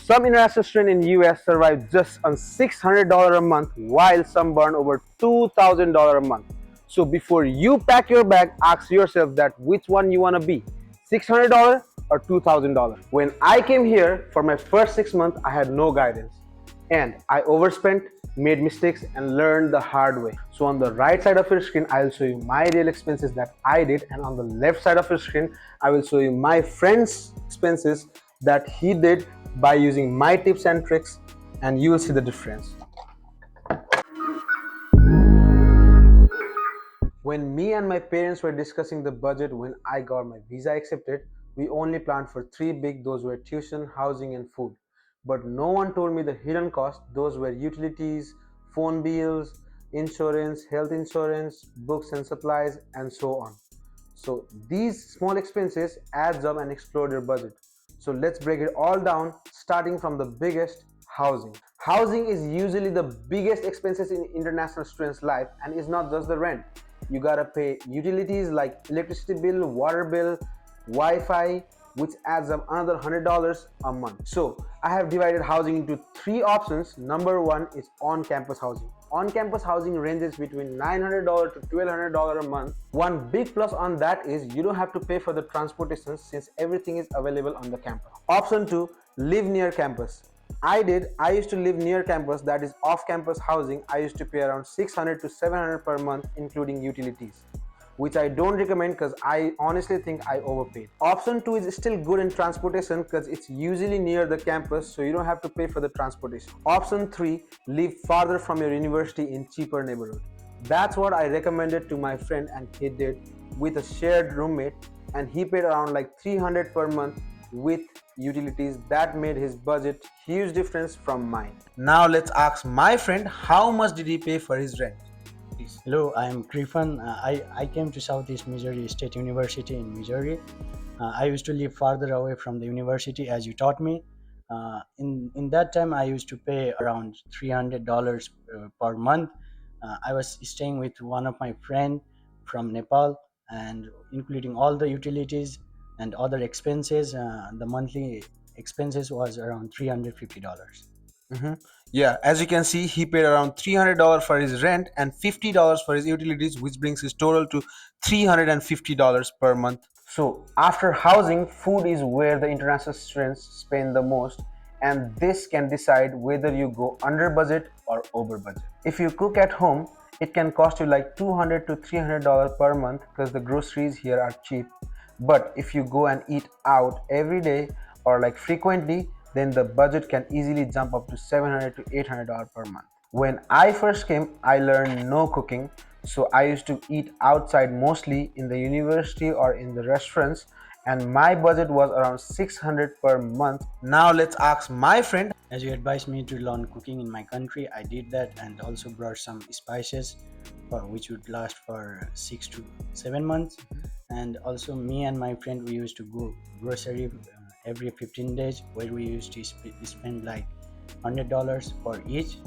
Some international students in US survive just on $600 a month while some burn over $2,000 a month. So before you pack your bag, ask yourself that which one you want to be, $600 or $2,000. When I came here for my first 6 months, I had no guidance and I overspent, made mistakes, and learned the hard way. So on the right side of your screen, I will show you my real expenses that I did, and on the left side of your screen, I will show you my friend's expenses that he did by using my tips and tricks, and you will see the difference. When me and my parents were discussing the budget when I got my visa accepted, we only planned for three big, those were tuition, housing, and food. But no one told me the hidden cost, those were utilities, phone bills, insurance, health insurance, books and supplies, and so on. So these small expenses adds up and explode your budget. So let's break it all down, starting from the biggest, housing. Housing is usually the biggest expenses in international students' life, and is not just the rent. You gotta pay utilities like electricity bill, water bill, Wi-Fi, which adds up another $100 a month. So I have divided housing into three options. Number one is on-campus housing. On-campus housing ranges between $900 to $1,200 a month. One big plus on that is you don't have to pay for the transportation since everything is available on the campus. Option two, live near campus. I used to live near campus, that is off campus housing. I used to pay around 600 to 700 per month including utilities, which I don't recommend because I honestly think I overpaid. Option 2 is still good in transportation because it's usually near the campus, so you don't have to pay for the transportation. Option 3, live farther from your university in cheaper neighborhood. That's what I recommended to my friend, and he did with a shared roommate, and he paid around like 300 per month with utilities. That made his budget huge difference from mine. Now let's ask my friend how much did he pay for his rent. Hello, I am Griffin. I came to Southeast Missouri State University in Missouri. I used to live farther away from the university, as you taught me. In that time, I used to pay around $300 per month. I was staying with one of my friend from Nepal, and including all the utilities and other expenses, the monthly expenses was around $350. Mm-hmm. Yeah, as you can see, he paid around $300 for his rent and $50 for his utilities, which brings his total to $350 per month. So, after housing, food is where the international students spend the most, and this can decide whether you go under budget or over budget. If you cook at home, it can cost you like $200 to $300 per month because the groceries here are cheap. But if you go and eat out every day or like frequently, then the budget can easily jump up to $700 to $800 per month. When I first came, I learned no cooking, so I used to eat outside mostly in the university or in the restaurants, and my budget was around 600 per month. Now let's ask my friend. As you advised me to learn cooking in my country, I did that and also brought some spices for which would last for 6 to 7 months. And also, me and my friend we used to go grocery every 15 days, where we used to spend like $100 for each.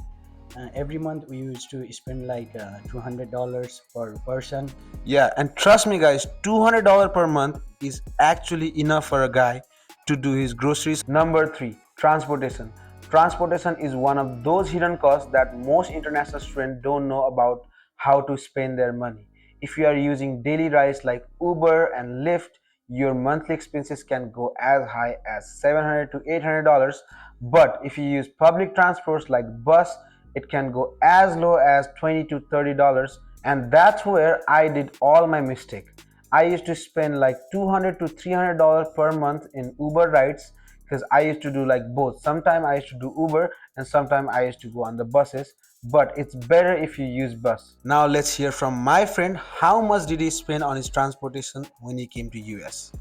Every month we used to spend like $200 per person. Yeah, and trust me, guys, $200 per month is actually enough for a guy to do his groceries. Number three, transportation. Transportation is one of those hidden costs that most international students don't know about how to spend their money. If you are using daily rides like Uber and Lyft, your monthly expenses can go as high as $700 to $800. But if you use public transports like bus, it can go as low as $20 to $30, and that's where I did all my mistake. I used to spend like $200 to $300 per month in Uber rides because I used to do like both. Sometimes I used to do Uber and sometimes I used to go on the buses, but it's better if you use bus. Now let's hear from my friend how much did he spend on his transportation when he came to US.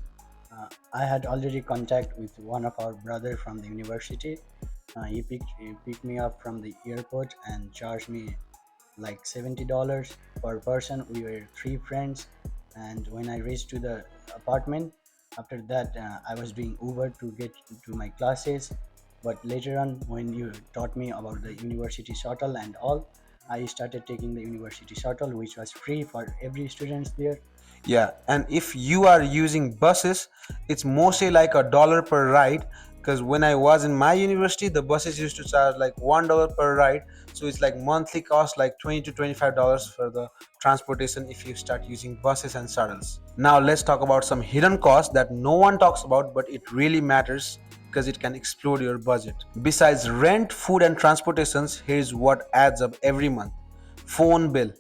I had already contact with one of our brother from the university. He picked me up from the airport and charged me like $70 per person. We were three friends, and when I reached to the apartment, after that I was doing Uber to get to my classes. But later on, when you taught me about the university shuttle and all, I started taking the university shuttle, which was free for every student there. Yeah, and if you are using buses, it's mostly like $1 per ride, because when I was in my university, the buses used to charge like $1 per ride, so it's like monthly cost like $20 to $25 for the transportation if you start using buses and shuttles. Now let's talk about some hidden costs that no one talks about, but it really matters because it can explode your budget. Besides rent, food, and transportations, here's what adds up every month. Phone bill.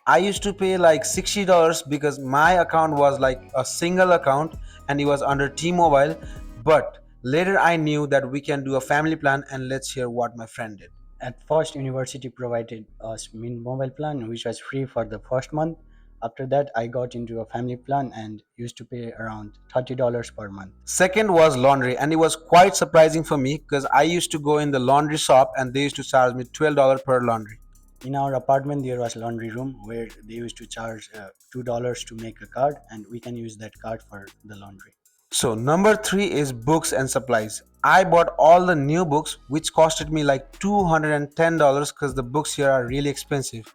I used to pay like $60 because my account was like a single account and it was under T-Mobile. But later I knew that we can do a family plan, and let's hear what my friend did. At first, university provided us Mint mobile plan, which was free for the first month. After that, I got into a family plan and used to pay around $30 per month. Second was laundry, and it was quite surprising for me because I used to go in the laundry shop and they used to charge me $12 per laundry. In our apartment, there was laundry room where they used to charge $2 to make a card, and we can use that card for the laundry. So number three is books and supplies. I bought all the new books, which costed me like $210 because the books here are really expensive.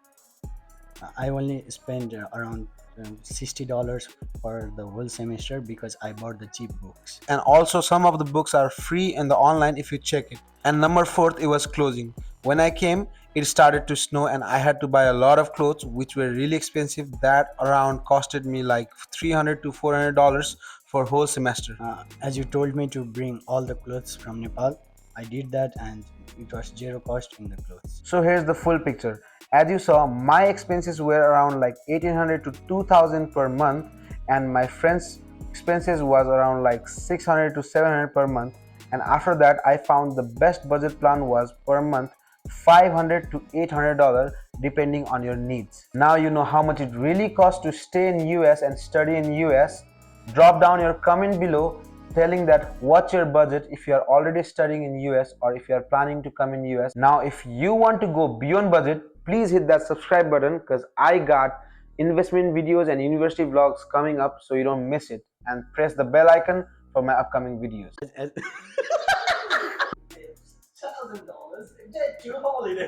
I only spent around $60 for the whole semester because I bought the cheap books. And also some of the books are free in the online if you check it. And number fourth, it was clothing. When I came, it started to snow and I had to buy a lot of clothes which were really expensive. That around costed me like $300 to $400 for whole semester. As you told me to bring all the clothes from Nepal, I did that and it was zero cost in the clothes. So here's the full picture. As you saw, my expenses were around like 1800 to 2000 per month, and my friend's expenses was around like 600 to 700 per month. And after that, I found the best budget plan was per month 500 to $800 depending on your needs. Now you know how much it really costs to stay in US and study in US. Drop down your comment below telling that what's your budget if you are already studying in US or if you are planning to come in US. Now if you want to go beyond budget, please hit that subscribe button because I got investment videos and university vlogs coming up so you don't miss it, and press the bell icon for my upcoming videos. $1,000, take your holiday.